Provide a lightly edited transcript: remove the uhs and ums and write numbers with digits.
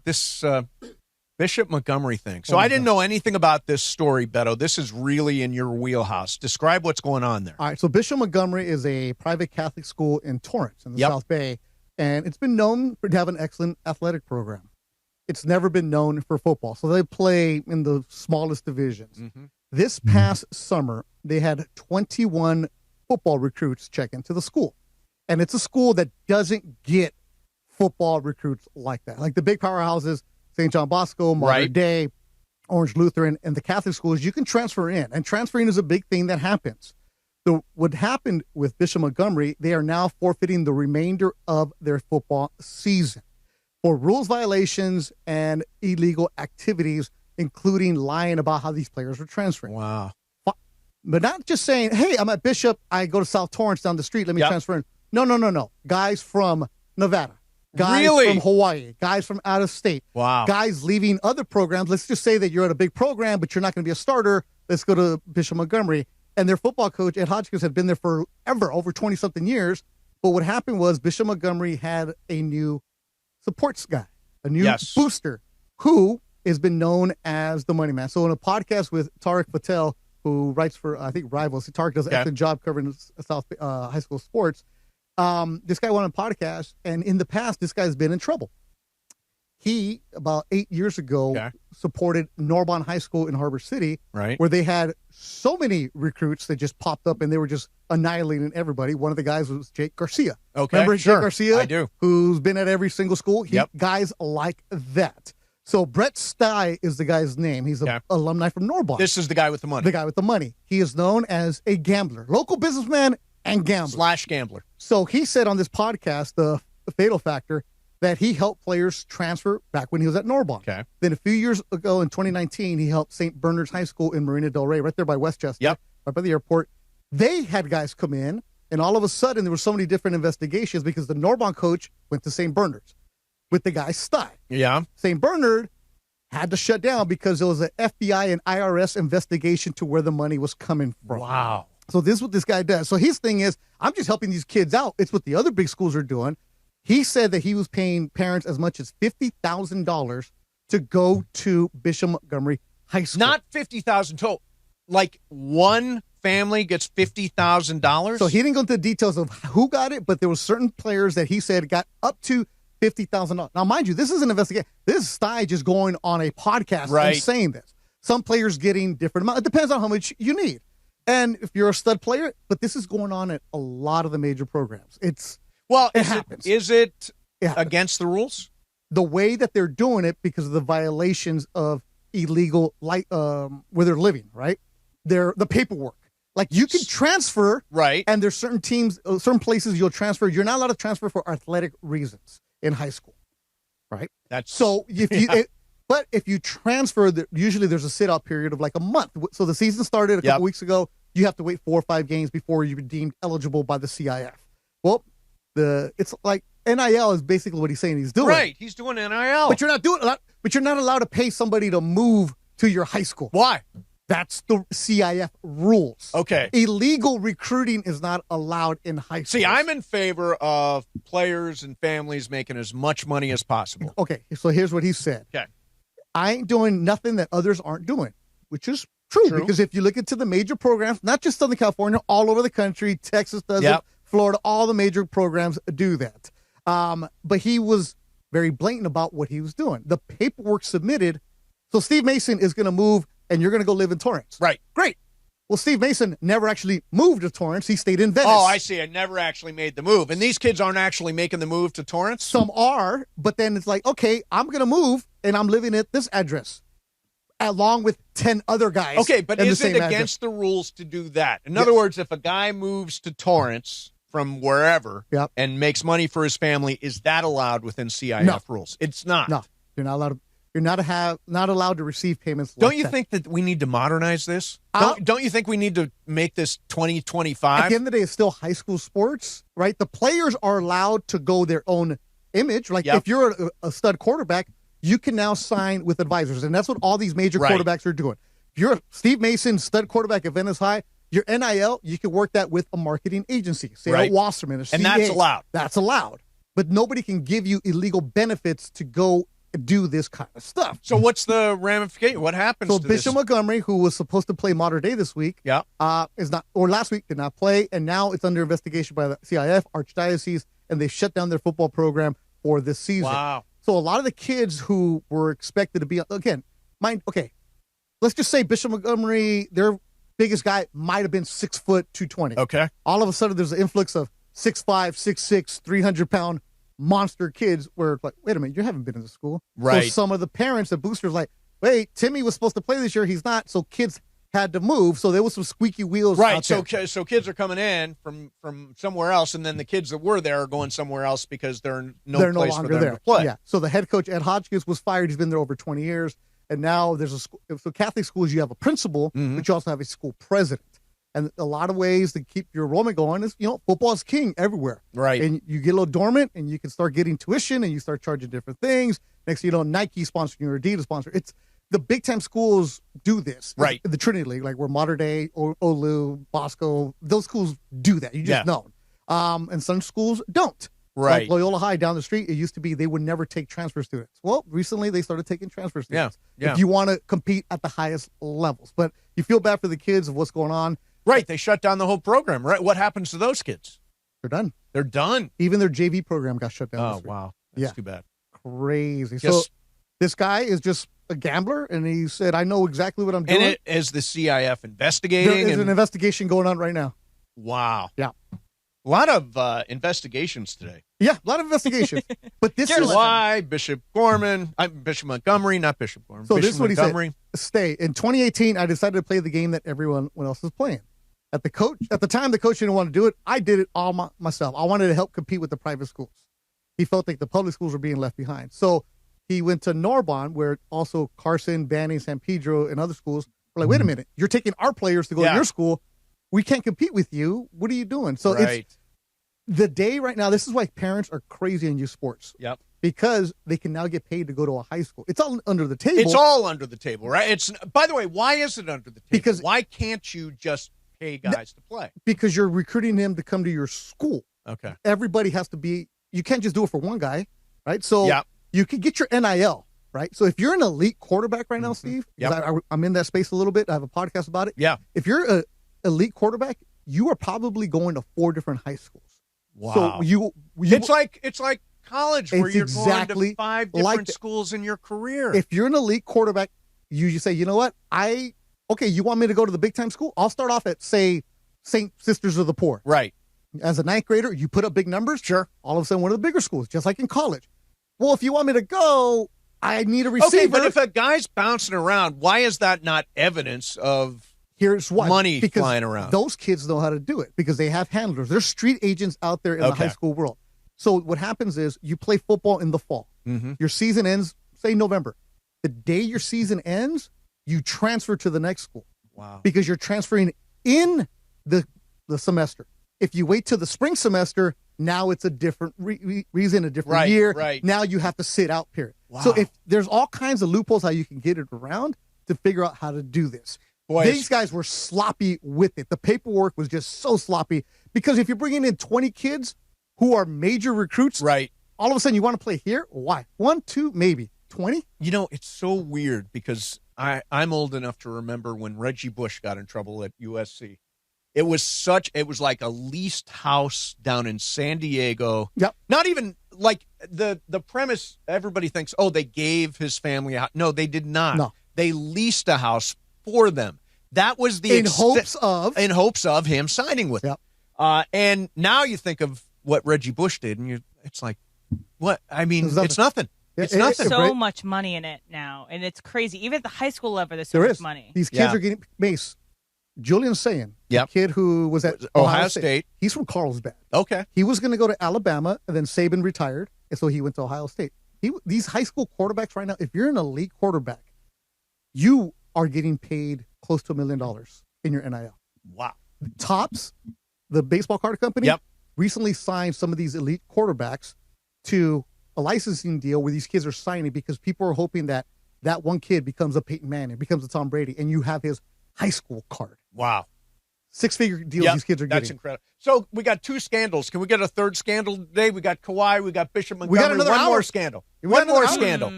this Bishop Montgomery thing. So I didn't know anything about this story, Beto. This is really in your wheelhouse. Describe what's going on there. All right, so Bishop Montgomery is a private Catholic school in Torrance in the South Bay, and it's been known to have an excellent athletic program. It's never been known for football, so they play in the smallest divisions. Mm-hmm. This past summer, they had 21 football recruits check into the school, and it's a school that doesn't get football recruits like that. Like the big powerhouses, St. John Bosco, Modern Day, Orange Lutheran, and the Catholic schools, you can transfer in. And transferring is a big thing that happens. So what happened with Bishop Montgomery, they are now forfeiting the remainder of their football season for rules violations and illegal activities, including lying about how these players were transferring. Wow. But not just saying, hey, I'm at Bishop, I go to South Torrance down the street, let me transfer in. No. Guys from Nevada. Guys from Hawaii, guys from out of state, guys leaving other programs. Let's just say that you're at a big program, but you're not going to be a starter. Let's go to Bishop Montgomery. And their football coach, Ed Hodgkins, had been there forever, over 20-something years. But what happened was Bishop Montgomery had a new supports guy, a new booster, who has been known as the money man. So in a podcast with Tariq Patel, who writes for, I think, Rivals, Tariq does an excellent job covering South high school sports. This guy went on a podcast, and in the past, this guy's been in trouble. He, about 8 years ago, supported Norbonne High School in Harbor City, where they had so many recruits that just popped up, and they were just annihilating everybody. One of the guys was Jake Garcia. Remember Jake Garcia? I do. Who's been at every single school? Guys like that. So Brett Stye is the guy's name. He's an alumni from Norbonne. This is the guy with the money. The guy with the money. He is known as a gambler, local businessman and gambler. / gambler. So he said on this podcast, the Fatal Factor, that he helped players transfer back when he was at Norbonne. Then a few years ago in 2019, he helped St. Bernard's High School in Marina Del Rey, right there by Westchester, right by the airport. They had guys come in, and all of a sudden there were so many different investigations because the Norbonne coach went to St. Bernard's with the guy Stye. St. Bernard had to shut down because there was an FBI and IRS investigation to where the money was coming from. Wow. So this is what this guy does. So his thing is, I'm just helping these kids out. It's what the other big schools are doing. He said that he was paying parents as much as $50,000 to go to Bishop Montgomery High School. Not $50,000 total. Like one family gets $50,000? So he didn't go into the details of who got it, but there were certain players that he said got up to $50,000. Now, mind you, this is an investigation. This is Stye just going on a podcast and saying this. Some players getting different amount. It depends on how much you need. And if you're a stud player, but this is going on at a lot of the major programs. It happens. Is it against the rules? The way that they're doing it because of the violations of illegal, where they're living, right? The paperwork. Like you can transfer, and there's certain teams, certain places you'll transfer. You're not allowed to transfer for athletic reasons in high school, right? So if you, but if you transfer, usually there's a sit-out period of like a month. So the season started a couple weeks ago. You have to wait 4 or 5 games before you're deemed eligible by the CIF. Well, it's like NIL is basically what he's saying he's doing. Right, he's doing NIL. But you're not allowed to pay somebody to move to your high school. Why? That's the CIF rules. Okay. Illegal recruiting is not allowed in high school. See, I'm in favor of players and families making as much money as possible. Okay, so here's what he said. Okay. I ain't doing nothing that others aren't doing, which is true. Because if you look into the major programs, not just Southern California, all over the country, Texas does it, Florida, all the major programs do that. But he was very blatant about what he was doing. The paperwork submitted. So Steve Mason is going to move, and you're going to go live in Torrance. Right. Great. Well, Steve Mason never actually moved to Torrance. He stayed in Venice. Oh, I see. I never actually made the move. And these kids aren't actually making the move to Torrance? Some are, but then it's like, okay, I'm going to move, and I'm living at this address, along with 10 other guys. Okay, but is it against the rules to do that? In other words, if a guy moves to Torrance from wherever and makes money for his family, is that allowed within CIF rules? It's not. No, you're not allowed to. You're not allowed to receive payments. Don't you think that we need to modernize this? Don't you think we need to make this 2025? At the end of the day, it's still high school sports, right? The players are allowed to go their own image. Like if you're a stud quarterback, you can now sign with advisors, and that's what all these major quarterbacks are doing. If you're Steve Mason, stud quarterback at Venice High, your NIL, you can work that with a marketing agency, say a Wasserman, or CA. And that's allowed. That's allowed. But nobody can give you illegal benefits to go do this kind of stuff. So what's the ramification? What happens to Bishop Montgomery, who was supposed to play Mater Dei this week, last week did not play, and now it's under investigation by the CIF, Archdiocese, and they shut down their football program for this season. Wow. So a lot of the kids who were expected to be, let's just say Bishop Montgomery, their biggest guy might have been 6 foot 220. Okay. All of a sudden, there's an influx of 6'5", 6'6", 300-pound monster kids where it's like, wait a minute, you haven't been in the school. Right. So some of the parents and boosters like, wait, Timmy was supposed to play this year. He's not. So kids had to move. So there was some squeaky wheels. Right. So kids are coming in from somewhere else, and then the kids that were there are going somewhere else because they're no place for them to play. Yeah. So the head coach, Ed Hodgkins, was fired. He's been there over 20 years. And now there's a school. So Catholic schools, you have a principal, but you also have a school president. And a lot of ways to keep your enrollment going is, football is king everywhere. Right. And you get a little dormant and you can start getting tuition and you start charging different things. Next thing you know, Nike sponsoring you or Adidas sponsor. It's the big time schools do this. Right. The Trinity League, like where Mater Dei, Olu, Bosco, those schools do that. You just know. And some schools don't. Right. Like Loyola High down the street, it used to be they would never take transfer students. Well, recently they started taking transfer students. Yeah. If you want to compete at the highest levels. But you feel bad for the kids of what's going on. Right. They shut down the whole program, right? What happens to those kids? They're done. They're done. Even their JV program got shut down. Oh, wow. That's too bad. Crazy. So this guy is just a gambler, and he said, I know exactly what I'm doing. And is the CIF investigating? There is an investigation going on right now. Wow. Yeah. A lot of investigations today. Yeah, a lot of investigations. But this is why Bishop Montgomery, not Bishop Gorman. So Bishop this is what Montgomery. He said. Stay. In 2018, I decided to play the game that everyone else is playing. At the time, the coach didn't want to do it. I did it all myself. I wanted to help compete with the private schools. He felt like the public schools were being left behind. So he went to Narbonne, where also Carson, Banning, San Pedro, and other schools were like, wait a minute, you're taking our players to go to your school. We can't compete with you. What are you doing? So it's the day right now. This is why parents are crazy in youth sports. Yep. Because they can now get paid to go to a high school. It's all under the table. It's all under the table, right? It's, by the way, why is it under the table? Because why can't you just pay guys to play? Because you're recruiting him to come to your school. Okay. Everybody has to be, you can't just do it for one guy, right? So you can get your NIL, right? So if you're an elite quarterback right now, Steve, I'm in that space a little bit. I have a podcast about it. Yeah. If you're an elite quarterback, you are probably going to 4 different high schools. Wow. So you it's like college where you're going to 5 different schools in your career. If you're an elite quarterback, you say, you know what? You want me to go to the big time school? I'll start off at, say, St. Sisters of the Poor. Right. As a 9th grader, you put up big numbers. Sure. All of a sudden, one of the bigger schools, just like in college. Well, if you want me to go, I need a receiver. Okay, but if a guy's bouncing around, why is that not evidence of money flying around? Those kids know how to do it because they have handlers. There's street agents out there in the high school world. So what happens is you play football in the fall. Mm-hmm. Your season ends, say, November. The day your season ends, you transfer to the next school. Wow. Because you're transferring in the semester. If you wait till the spring semester, now it's a different reason, a different year. Right. Now you have to sit out, period. Wow. So if there's all kinds of loopholes how you can get it around to figure out how to do this. Boy, these guys were sloppy with it. The paperwork was just so sloppy because if you're bringing in 20 kids who are major recruits, right, all of a sudden you want to play here? Why? 1, 2, maybe 20? You know, it's so weird because I'm old enough to remember when Reggie Bush got in trouble at USC. It was like a leased house down in San Diego. Yep. Not even like the premise, everybody thinks, they gave his family a house. No, they did not. No. They leased a house for them. That was the in hopes of him signing with them. And now you think of what Reggie Bush did, and it's like, what? I mean, it's nothing. It's nothing. So much money in it now, and it's crazy. Even at the high school level, there's so much money. These kids are getting Mace. Julian Sayin, the kid who was at Ohio State. He's from Carlsbad. Okay. He was going to go to Alabama, and then Saban retired, and so he went to Ohio State. These high school quarterbacks right now, if you're an elite quarterback, you are getting paid close to $1 million in your NIL. Wow. Topps, the baseball card company, recently signed some of these elite quarterbacks to a licensing deal where these kids are signing because people are hoping that one kid becomes a Peyton Manning, becomes a Tom Brady, and you have his high school card. Wow. 6-figure deals these kids are getting. That's incredible. So we got 2 scandals. Can we get a third scandal today? We got Kawhi. We got Bishop Montgomery. We got another more scandal. One more scandal.